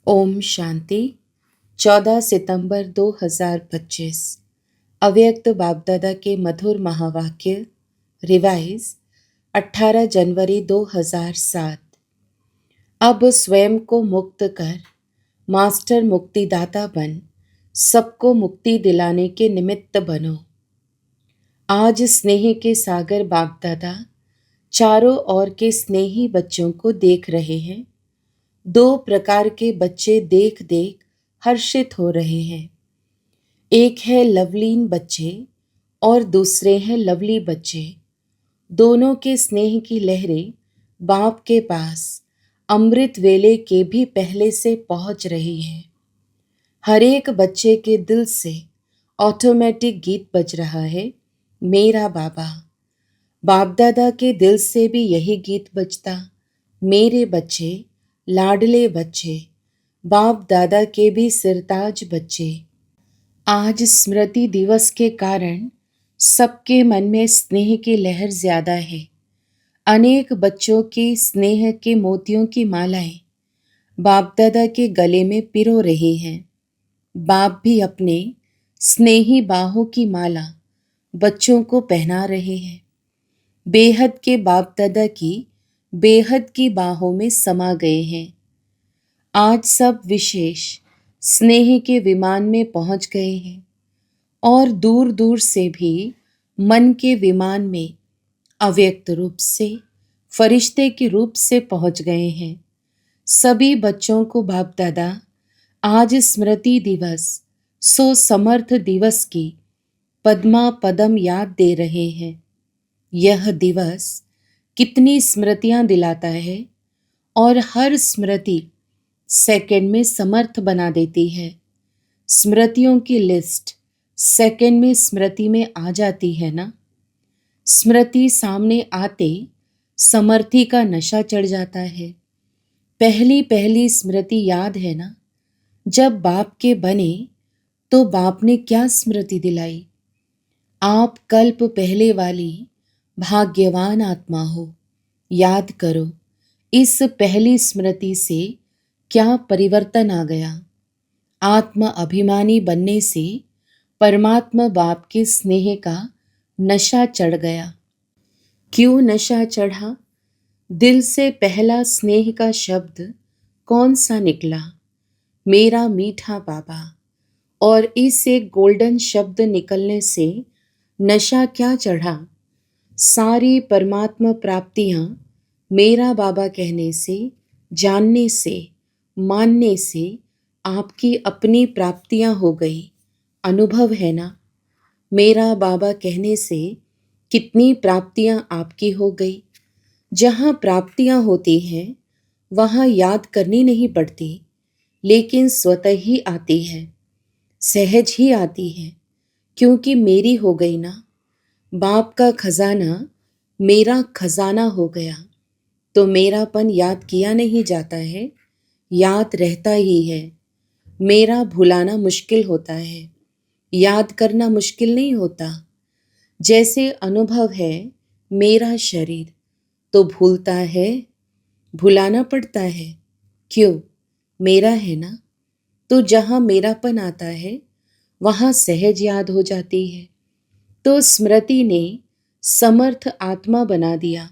ओम शांति। 14 सितंबर 2025। अव्यक्त बापदादा के मधुर महावाक्य रिवाइज 18 जनवरी 2007। अब स्वयं को मुक्त कर मास्टर मुक्तिदाता बन सबको मुक्ति दिलाने के निमित्त बनो। आज स्नेह के सागर बापदादा चारों ओर के स्नेही बच्चों को देख रहे हैं। दो प्रकार के बच्चे देख देख हर्षित हो रहे हैं। एक है लवलीन बच्चे और दूसरे हैं लवली बच्चे। दोनों के स्नेह की लहरें बाप के पास अमृत वेले के भी पहले से पहुंच रही हैं। हर एक बच्चे के दिल से ऑटोमेटिक गीत बज रहा है, मेरा बाबा। बाप दादा के दिल से भी यही गीत बजता, मेरे बच्चे, लाडले बच्चे, बाप दादा के भी सिरताज बच्चे। आज स्मृति दिवस के कारण सबके मन में स्नेह की लहर ज्यादा है। अनेक बच्चों की स्नेह के मोतियों की मालाएं बाप दादा के गले में पिरो रही हैं। बाप भी अपने स्नेही बाहों की माला बच्चों को पहना रहे हैं। बेहद के बाप दादा की बेहद की बाहों में समा गए हैं। आज सब विशेष स्नेह के विमान में पहुंच गए हैं और दूर दूर से भी मन के विमान में अव्यक्त रूप से फरिश्ते के रूप से पहुंच गए हैं। सभी बच्चों को बाप दादा आज स्मृति दिवस सो समर्थ दिवस की पद्मा पदम याद दे रहे हैं। यह दिवस कितनी स्मृतियां दिलाता है और हर स्मृति सेकंड में समर्थ बना देती है। स्मृतियों की लिस्ट सेकंड में स्मृति में आ जाती है ना। स्मृति सामने आते समर्थी का नशा चढ़ जाता है। पहली पहली स्मृति याद है ना, जब बाप के बने तो बाप ने क्या स्मृति दिलाई। आप कल्प पहले वाली भाग्यवान आत्मा हो। याद करो, इस पहली स्मृति से क्या परिवर्तन आ गया। आत्म अभिमानी बनने से परमात्मा बाप के स्नेह का नशा चढ़ गया। क्यों नशा चढ़ा? दिल से पहला स्नेह का शब्द कौन सा निकला? मेरा मीठा बाबा। और इस एक गोल्डन शब्द निकलने से नशा क्या चढ़ा? सारी परमात्मा प्राप्तियां मेरा बाबा कहने से, जानने से, मानने से आपकी अपनी प्राप्तियां हो गई। अनुभव है ना। मेरा बाबा कहने से कितनी प्राप्तियां आपकी हो गई। जहाँ प्राप्तियां होती हैं वहाँ याद करनी नहीं पड़ती, लेकिन स्वतः ही आती है, सहज ही आती है, क्योंकि मेरी हो गई ना। बाप का खजाना मेरा खजाना हो गया तो मेरापन याद किया नहीं जाता है, याद रहता ही है। मेरा भुलाना मुश्किल होता है, याद करना मुश्किल नहीं होता। जैसे अनुभव है मेरा शरीर, तो भूलता है, भुलाना पड़ता है। क्यों? मेरा है ना। तो जहाँ मेरापन आता है वहाँ सहज याद हो जाती है। तो स्मृति ने समर्थ आत्मा बना दिया।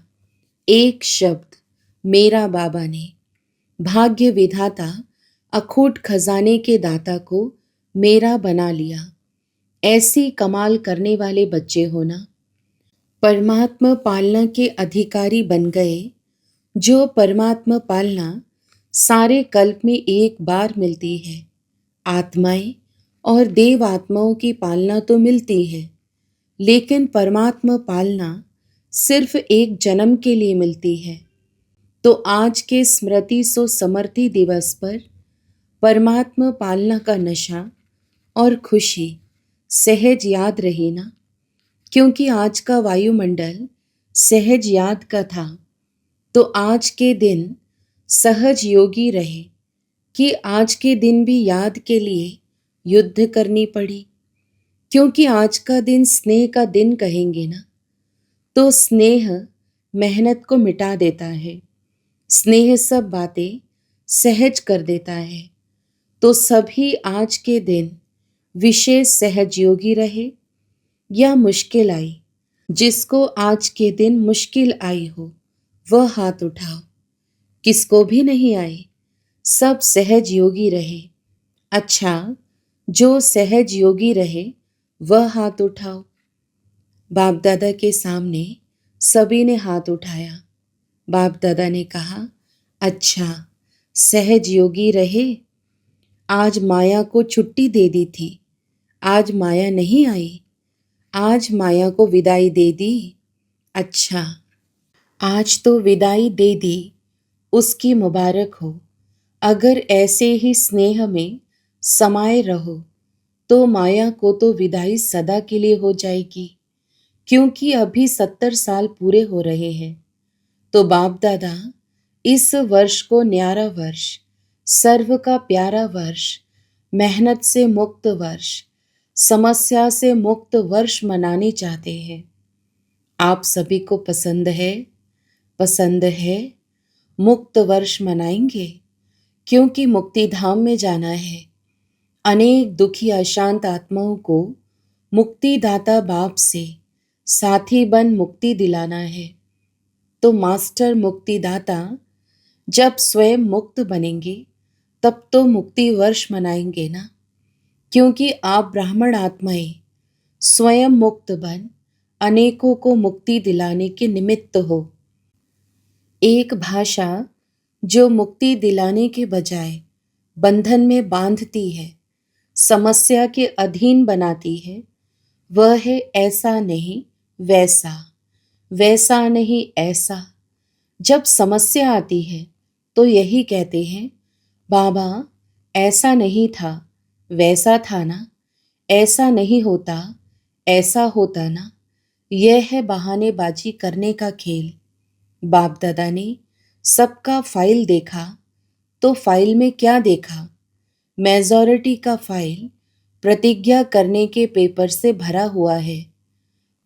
एक शब्द मेरा बाबा ने। भाग्य विधाता अखूट खजाने के दाता को मेरा बना लिया। ऐसी कमाल करने वाले बच्चे होना। परमात्मा पालना के अधिकारी बन गए। जो परमात्मा पालना सारे कल्प में एक बार मिलती है। आत्माएं और देव आत्माओं की पालना तो मिलती है, लेकिन परमात्मा पालना सिर्फ एक जन्म के लिए मिलती है। तो आज के स्मृति सो समर्थी दिवस पर परमात्मा पालना का नशा और खुशी सहज याद रही ना। क्योंकि आज का वायुमंडल सहज याद का था, तो आज के दिन सहज योगी रहे कि आज के दिन भी याद के लिए युद्ध करनी पड़ी। क्योंकि आज का दिन स्नेह का दिन कहेंगे ना, तो स्नेह मेहनत को मिटा देता है। स्नेह सब बातें सहज कर देता है। तो सभी आज के दिन विशेष सहजयोगी रहे या मुश्किल आई। जिसको आज के दिन मुश्किल आई हो वह हाथ उठाओ। किसको भी नहीं आई, सब सहज योगी रहे। अच्छा, जो सहज योगी रहे वह हाथ उठाओ। बाप दादा के सामने सभी ने हाथ उठाया। बाप दादा ने कहा, अच्छा, सहज योगी रहे। आज माया को छुट्टी दे दी थी, आज माया नहीं आई, आज माया को विदाई दे दी। अच्छा, आज तो विदाई दे दी, उसकी मुबारक हो। अगर ऐसे ही स्नेह में समाये रहो तो माया को तो विदाई सदा के लिए हो जाएगी, क्योंकि अभी 70 साल पूरे हो रहे हैं। तो बाप दादा इस वर्ष को न्यारा वर्ष, सर्व का प्यारा वर्ष, मेहनत से मुक्त वर्ष, समस्या से मुक्त वर्ष मनाने चाहते हैं। आप सभी को पसंद है? पसंद है? मुक्त वर्ष मनाएंगे, क्योंकि मुक्ति धाम में जाना है। अनेक दुखी अशांत आत्माओं को मुक्तिदाता बाप से साथी बन मुक्ति दिलाना है। तो मास्टर मुक्तिदाता जब स्वयं मुक्त बनेंगे तब तो मुक्ति वर्ष मनाएंगे ना, क्योंकि आप ब्राह्मण आत्माएं स्वयं मुक्त बन अनेकों को मुक्ति दिलाने के निमित्त हो। एक भाषा जो मुक्ति दिलाने के बजाय बंधन में बांधती है, समस्या के अधीन बनाती है, वह है ऐसा नहीं वैसा, वैसा नहीं ऐसा। जब समस्या आती है तो यही कहते हैं, बाबा ऐसा नहीं था, वैसा था ना, ऐसा नहीं होता, ऐसा होता ना। यह है बहानेबाजी करने का खेल। बाप दादा ने सबका फाइल देखा तो फाइल में क्या देखा? मेजॉरिटी का फाइल प्रतिज्ञा करने के पेपर से भरा हुआ है।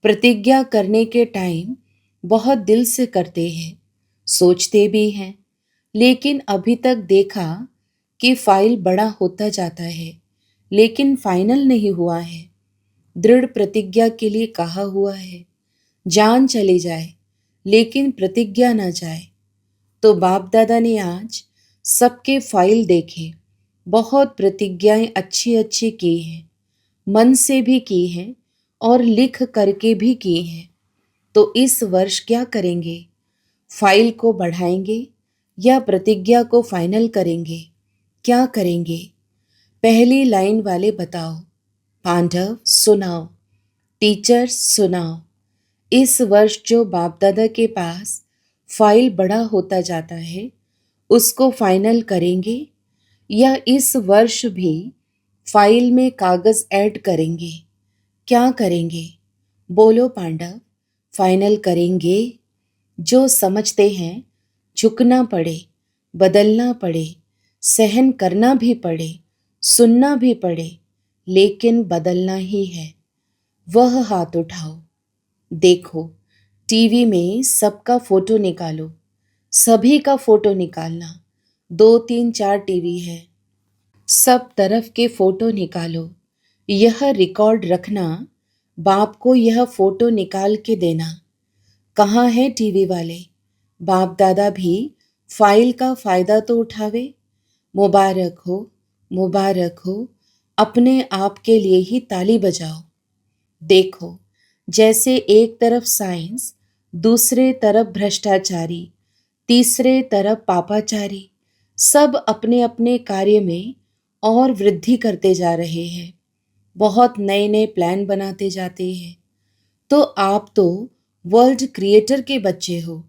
प्रतिज्ञा करने के टाइम बहुत दिल से करते हैं, सोचते भी हैं, लेकिन अभी तक देखा कि फाइल बड़ा होता जाता है, लेकिन फाइनल नहीं हुआ है। दृढ़ प्रतिज्ञा के लिए कहा हुआ है, जान चली जाए लेकिन प्रतिज्ञा ना जाए। तो बाप दादा ने आज सबके फाइल देखे, बहुत प्रतिज्ञाएं अच्छी अच्छी की हैं, मन से भी की हैं और लिख करके भी की हैं। तो इस वर्ष क्या करेंगे? फाइल को बढ़ाएंगे या प्रतिज्ञा को फाइनल करेंगे? क्या करेंगे? पहली लाइन वाले बताओ। पांडव सुनाओ, टीचर्स सुनाओ। इस वर्ष जो बाप दादा के पास फाइल बड़ा होता जाता है उसको फाइनल करेंगे या इस वर्ष भी फाइल में कागज ऐड करेंगे? क्या करेंगे? बोलो पांडव, फाइनल करेंगे। जो समझते हैं झुकना पड़े, बदलना पड़े, सहन करना भी पड़े, सुनना भी पड़े, लेकिन बदलना ही है, वह हाथ उठाओ। देखो, टीवी में सबका फोटो निकालो, सभी का फोटो निकालना। 2 3 4 टीवी है, सब तरफ के फोटो निकालो। यह रिकॉर्ड रखना, बाप को यह फोटो निकाल के देना। कहाँ है टीवी वाले? बाप दादा भी फाइल का फायदा तो उठावे। मुबारक हो, मुबारक हो। अपने आप के लिए ही ताली बजाओ। देखो, जैसे एक तरफ साइंस, दूसरे तरफ भ्रष्टाचारी, तीसरे तरफ पापाचारी, सब अपने अपने कार्य में और वृद्धि करते जा रहे हैं, बहुत नए नए प्लान बनाते जाते हैं। तो आप तो वर्ल्ड क्रिएटर के बच्चे हो,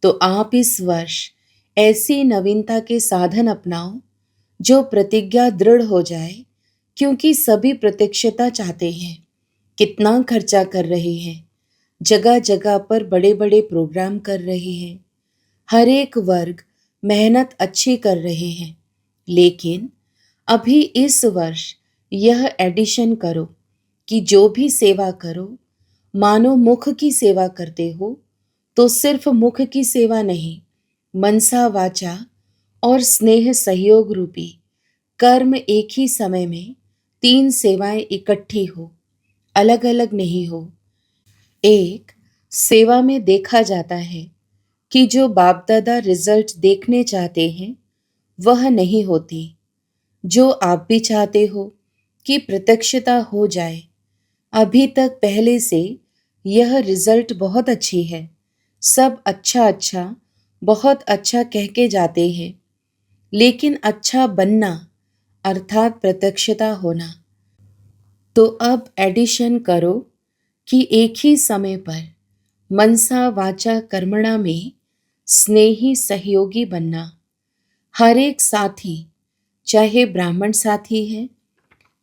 तो आप इस वर्ष ऐसी नवीनता के साधन अपनाओ जो प्रतिज्ञा दृढ़ हो जाए, क्योंकि सभी प्रत्यक्षता चाहते हैं। कितना खर्चा कर रहे हैं, जगह जगह पर बड़े बड़े प्रोग्राम कर रहे हैं, हर एक वर्ग मेहनत अच्छी कर रहे हैं, लेकिन अभी इस वर्ष यह एडिशन करो कि जो भी सेवा करो, मानो मुख की सेवा करते हो, तो सिर्फ मुख की सेवा नहीं, मनसा वाचा और स्नेह सहयोग रूपी कर्म एक ही समय में 3 सेवाएं इकट्ठी हो, अलग अलग नहीं हो। एक, सेवा में देखा जाता है कि जो बाप दादा रिजल्ट देखने चाहते हैं वह नहीं होती। जो आप भी चाहते हो कि प्रत्यक्षता हो जाए, अभी तक पहले से यह रिजल्ट बहुत अच्छी है, सब अच्छा अच्छा बहुत अच्छा कह के जाते हैं, लेकिन अच्छा बनना अर्थात प्रत्यक्षता होना। तो अब एडिशन करो कि एक ही समय पर मनसा वाचा कर्मणा में स्नेही सहयोगी बनना। हर एक साथी, चाहे ब्राह्मण साथी है,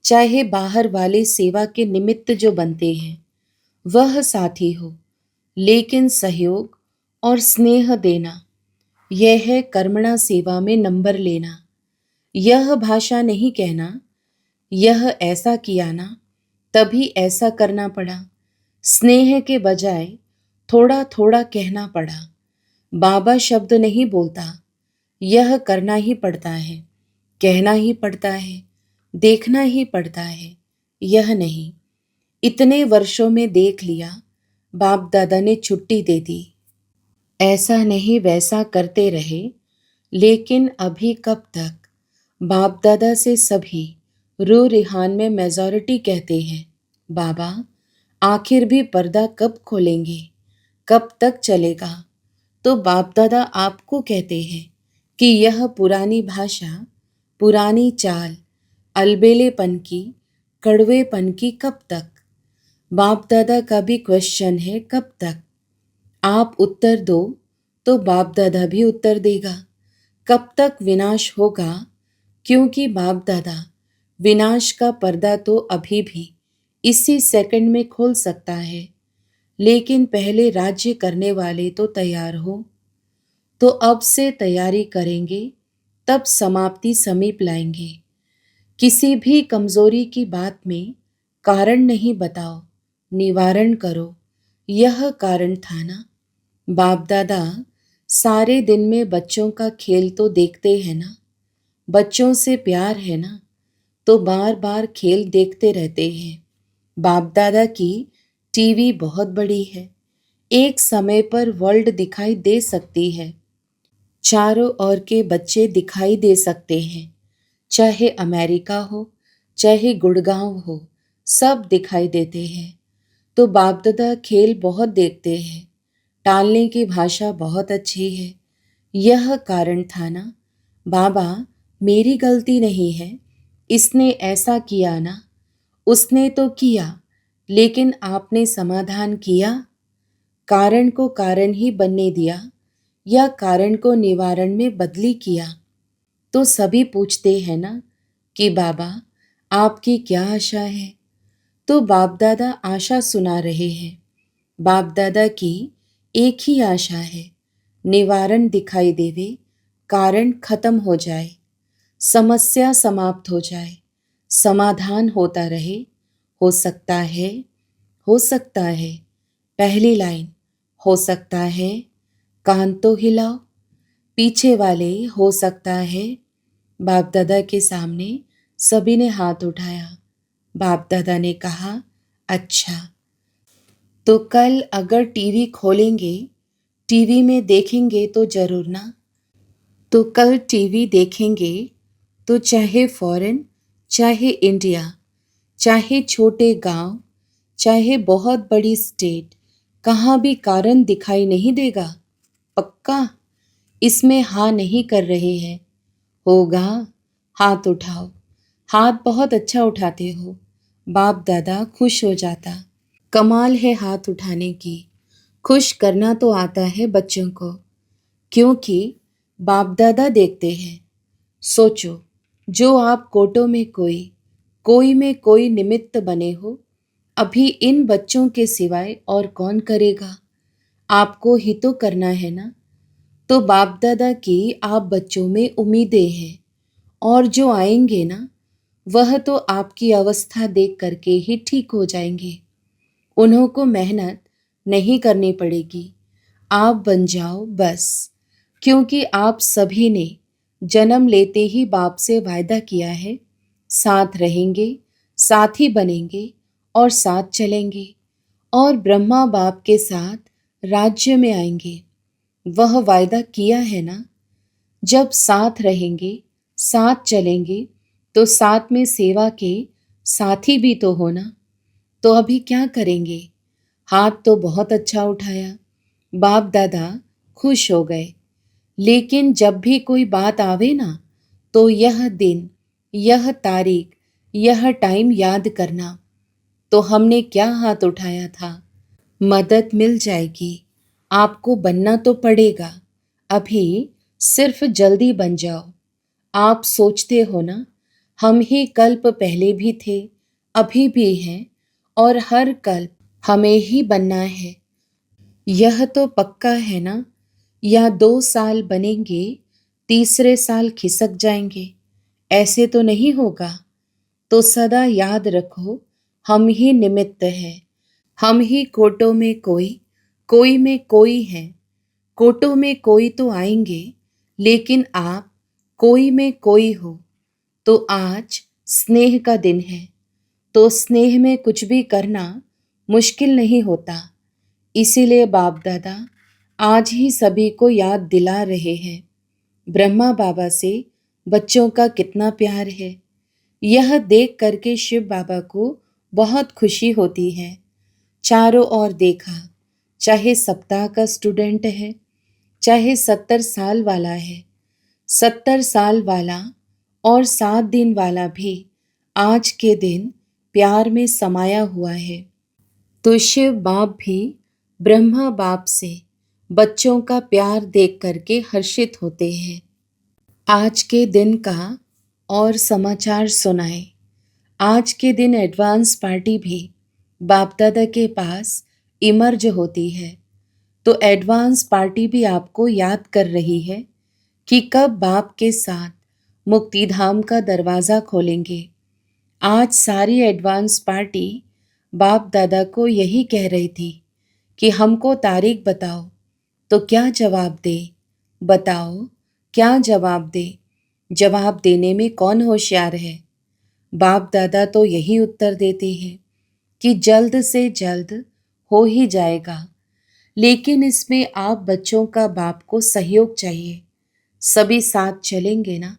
चाहे बाहर वाले सेवा के निमित्त जो बनते हैं, वह साथी हो, लेकिन सहयोग और स्नेह देना, यह है कर्मणा सेवा में नंबर लेना। यह भाषा नहीं कहना, यह ऐसा किया ना, तभी ऐसा करना पड़ा। स्नेह के बजाय थोड़ा थोड़ा कहना पड़ा। बाबा शब्द नहीं बोलता, यह करना ही पड़ता है, कहना ही पड़ता है, देखना ही पड़ता है, यह नहीं। इतने वर्षों में देख लिया, बाप दादा ने छुट्टी दे दी। ऐसा नहीं वैसा करते रहे, लेकिन अभी कब तक? बाप दादा से सभी रू रिहान में मेजॉरिटी कहते हैं, बाबा आखिर भी पर्दा कब खोलेंगे, कब तक चलेगा? तो बाप दादा आपको कहते हैं कि यह पुरानी भाषा, पुरानी चाल, अलबेलेपन की, कड़वेपन की कब तक? बाप दादा का भी क्वेश्चन है, कब तक? आप उत्तर दो तो बाप दादा भी उत्तर देगा। कब तक विनाश होगा? क्योंकि बाप दादा विनाश का पर्दा तो अभी भी इसी सेकंड में खोल सकता है, लेकिन पहले राज्य करने वाले तो तैयार हो। तो अब से तैयारी करेंगे, तब समाप्ति समीप लाएंगे। किसी भी कमजोरी की बात में कारण नहीं बताओ, निवारण करो। यह कारण था ना। बाप दादा सारे दिन में बच्चों का खेल तो देखते हैं ना, बच्चों से प्यार है ना, तो बार बार खेल देखते रहते हैं। बाप दादा की टीवी बहुत बड़ी है, एक समय पर वर्ल्ड दिखाई दे सकती है, चारों ओर के बच्चे दिखाई दे सकते हैं, चाहे अमेरिका हो, चाहे गुड़गांव हो, सब दिखाई देते हैं। तो बाप दादा खेल बहुत देखते हैं, टालने की भाषा बहुत अच्छी है। यह कारण था ना। बाबा मेरी गलती नहीं है, इसने ऐसा किया ना, उसने तो किया, लेकिन आपने समाधान किया? कारण को कारण ही बनने दिया या कारण को निवारण में बदली किया? तो सभी पूछते हैं ना कि बाबा आपकी क्या आशा है? तो बाप दादा आशा सुना रहे हैं। बाप दादा की एक ही आशा है, निवारण दिखाई देवे, कारण खत्म हो जाए, समस्या समाप्त हो जाए, समाधान होता रहे। हो सकता है, हो सकता है। पहली लाइन, हो सकता है, कान तो हिलाओ। पीछे वाले, हो सकता है। बाप दादा के सामने सभी ने हाथ उठाया। बाप दादा ने कहा, अच्छा। तो कल अगर टीवी खोलेंगे, टीवी में देखेंगे तो जरूर ना। तो कल टीवी देखेंगे तो चाहे फॉरेन, चाहे इंडिया, चाहे छोटे गांव, चाहे बहुत बड़ी स्टेट, कहाँ भी कारण दिखाई नहीं देगा? पक्का? इसमें हाँ नहीं कर रहे हैं। होगा? हाथ उठाओ। हाथ बहुत अच्छा उठाते हो। बाप दादा खुश हो जाता। कमाल है हाथ उठाने की। खुश करना तो आता है बच्चों को, क्योंकि बाप दादा देखते हैं। सोचो, जो आप कोटों में कोई में कोई निमित्त बने हो, अभी इन बच्चों के सिवाय और कौन करेगा? आपको ही तो करना है ना। तो बाप दादा की आप बच्चों में उम्मीदें हैं, और जो आएंगे ना, वह तो आपकी अवस्था देख करके ही ठीक हो जाएंगे। उन्हों को मेहनत नहीं करनी पड़ेगी, आप बन जाओ बस। क्योंकि आप सभी ने जन्म लेते ही बाप से वायदा किया है, साथ रहेंगे, साथ ही बनेंगे और साथ चलेंगे और ब्रह्मा बाप के साथ राज्य में आएंगे। वह वायदा किया है ना। जब साथ रहेंगे, साथ चलेंगे, तो साथ में सेवा के साथी भी तो होना। तो अभी क्या करेंगे? हाथ तो बहुत अच्छा उठाया, बाप दादा खुश हो गए। लेकिन जब भी कोई बात आवे ना, तो यह दिन, यह तारीख, यह टाइम याद करना। तो हमने क्या हाथ उठाया था? मदद मिल जाएगी। आपको बनना तो पड़ेगा। अभी सिर्फ जल्दी बन जाओ। आप सोचते हो ना, हम ही कल्प पहले भी थे, अभी भी हैं और हर कल्प हमें ही बनना है। यह तो पक्का है ना। या 2 साल बनेंगे, तीसरे साल खिसक जाएंगे, ऐसे तो नहीं होगा। तो सदा याद रखो, हम ही निमित्त हैं। हम ही कोटों में कोई में कोई है। कोटों में कोई तो आएंगे, लेकिन आप कोई में कोई हो। तो आज स्नेह का दिन है, तो स्नेह में कुछ भी करना मुश्किल नहीं होता। इसीलिए बाप दादा आज ही सभी को याद दिला रहे हैं, ब्रह्मा बाबा से बच्चों का कितना प्यार है। यह देख करके शिव बाबा को बहुत खुशी होती है। चारों ओर देखा, चाहे सप्ताह का स्टूडेंट है, चाहे 70 साल वाला है, 70 साल वाला और 7 दिन वाला भी आज के दिन प्यार में समाया हुआ है। तो शिव बाप भी ब्रह्मा बाप से बच्चों का प्यार देख करके हर्षित होते हैं। आज के दिन का और समाचार सुनाए। आज के दिन एडवांस पार्टी भी बाप दादा के पास इमर्ज होती है। तो एडवांस पार्टी भी आपको याद कर रही है कि कब बाप के साथ मुक्तिधाम का दरवाज़ा खोलेंगे। आज सारी एडवांस पार्टी बाप दादा को यही कह रही थी कि हमको तारीख बताओ। तो क्या जवाब दे? बताओ, क्या जवाब दे? जवाब देने में कौन होशियार है? बाप दादा तो यही उत्तर देते हैं कि जल्द से जल्द हो ही जाएगा। लेकिन इसमें आप बच्चों का बाप को सहयोग चाहिए। सभी साथ चलेंगे ना?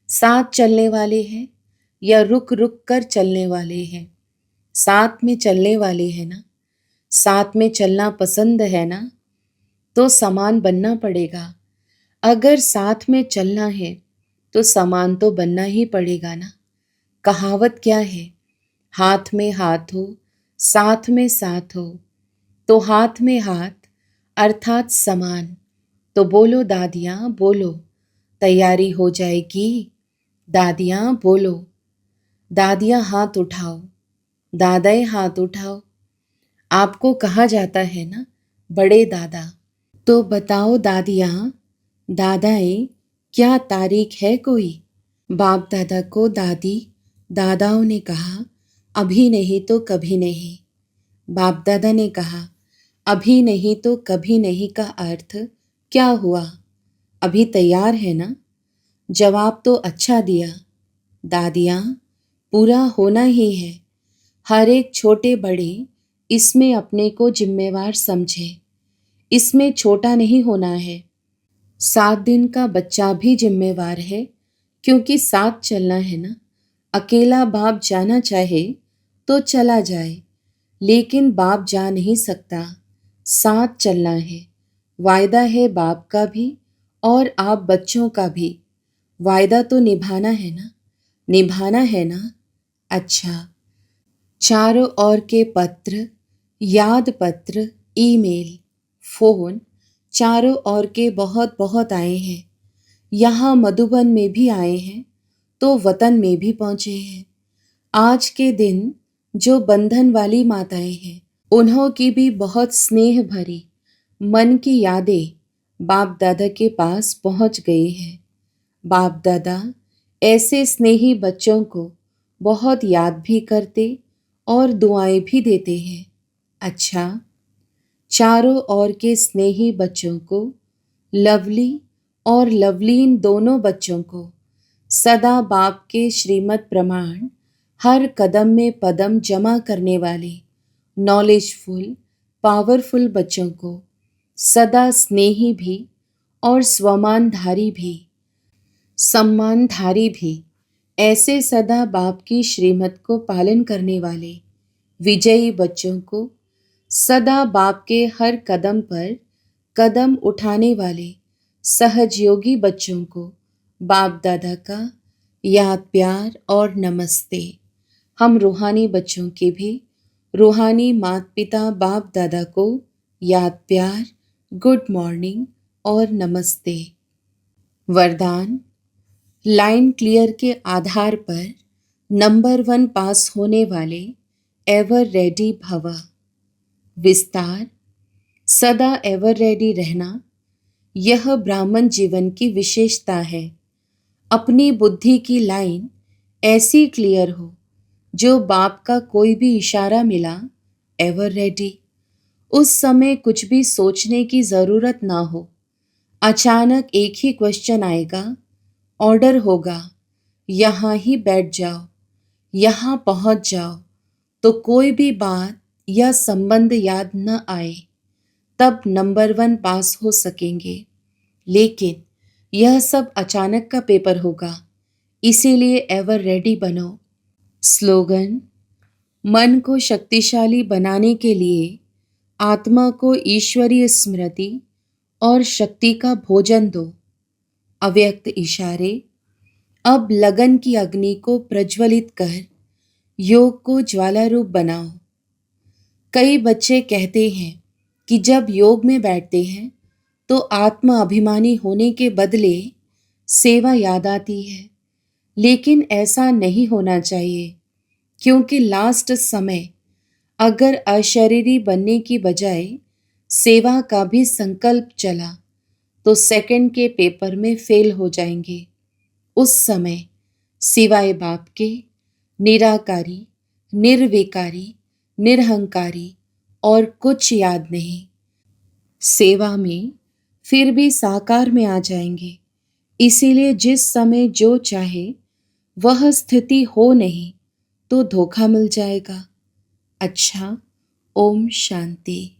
साथ चलने वाले हैं या रुक रुक कर चलने वाले हैं? साथ में चलने वाले हैं ना? साथ में चलना पसंद है ना? तो समान बनना पड़ेगा। अगर साथ में चलना है तो समान तो बनना ही पड़ेगा ना। कहावत क्या है? हाथ में हाथ हो, साथ में साथ हो। तो हाथ में हाथ अर्थात समान। तो बोलो दादियाँ बोलो, तैयारी हो जाएगी। दादियाँ बोलो, दादियाँ हाथ उठाओ, दादाए हाथ उठाओ। आपको कहा जाता है ना बड़े दादा। तो बताओ दादियाँ, दादाए, क्या तारीख है कोई? बाप दादा को दादी दादाओं ने कहा, अभी नहीं तो कभी नहीं। बाप दादा ने कहा, अभी नहीं तो कभी नहीं का अर्थ क्या हुआ? अभी तैयार है ना? जवाब तो अच्छा दिया। दादियाँ, पूरा होना ही है। हर एक छोटे बड़े इसमें अपने को जिम्मेवार समझे। इसमें छोटा नहीं होना है। 7 दिन का बच्चा भी जिम्मेवार है, क्योंकि साथ चलना है ना। अकेला बाप जाना चाहे तो चला जाए, लेकिन बाप जा नहीं सकता। साथ चलना है। वायदा है बाप का भी और आप बच्चों का भी। वायदा तो निभाना है ना, निभाना है ना। अच्छा, चारों ओर के पत्र, याद पत्र, ईमेल, फोन, चारों ओर के बहुत बहुत आए हैं। यहाँ मधुबन में भी आए हैं, तो वतन में भी पहुँचे हैं। आज के दिन जो बंधन वाली माताएं हैं, उन्हों की भी बहुत स्नेह भरी मन की यादें बाप दादा के पास पहुँच गई हैं। बाप दादा ऐसे स्नेही बच्चों को बहुत याद भी करते और दुआएं भी देते हैं। अच्छा, चारों ओर के स्नेही बच्चों को लवली और लवलीन दोनों बच्चों को सदा बाप के श्रीमत प्रमाण हर कदम में पदम जमा करने वाले नॉलेजफुल पावरफुल बच्चों को सदा स्नेही भी और स्वमानधारी भी सम्मानधारी भी ऐसे सदा बाप की श्रीमत को पालन करने वाले विजयी बच्चों को सदा बाप के हर कदम पर कदम उठाने वाले सहजयोगी बच्चों को बाप दादा का याद प्यार और नमस्ते। हम रूहानी बच्चों के भी रूहानी माता पिता बाप दादा को याद प्यार, गुड मॉर्निंग और नमस्ते। वरदान। लाइन क्लियर के आधार पर नंबर 1 पास होने वाले एवर रेडी भव। विस्तार। सदा एवर रेडी रहना यह ब्राह्मण जीवन की विशेषता है। अपनी बुद्धि की लाइन ऐसी क्लियर हो जो बाप का कोई भी इशारा मिला एवर रेडी, उस समय कुछ भी सोचने की ज़रूरत ना हो। अचानक एक ही क्वेश्चन आएगा, ऑर्डर होगा, यहाँ ही बैठ जाओ, यहाँ पहुँच जाओ, तो कोई भी बात या संबंध याद न आए, तब नंबर 1 पास हो सकेंगे। लेकिन यह सब अचानक का पेपर होगा, इसीलिए एवर रेडी बनो। स्लोगन। मन को शक्तिशाली बनाने के लिए आत्मा को ईश्वरीय स्मृति और शक्ति का भोजन दो। अव्यक्त इशारे। अब लगन की अग्नि को प्रज्वलित कर योग को ज्वाला रूप बनाओ। कई बच्चे कहते हैं कि जब योग में बैठते हैं तो आत्मा अभिमानी होने के बदले सेवा याद आती है, लेकिन ऐसा नहीं होना चाहिए, क्योंकि लास्ट समय अगर अशरीरी बनने की बजाय सेवा का भी संकल्प चला तो सेकंड के पेपर में फेल हो जाएंगे। उस समय सिवाय बाप के निराकारी, निर्विकारी, निरहंकारी और कुछ याद नहीं। सेवा में फिर भी साकार में आ जाएंगे, इसीलिए जिस समय जो चाहे वह स्थिति हो नहीं तो धोखा मिल जाएगा। अच्छा, ओम शांति।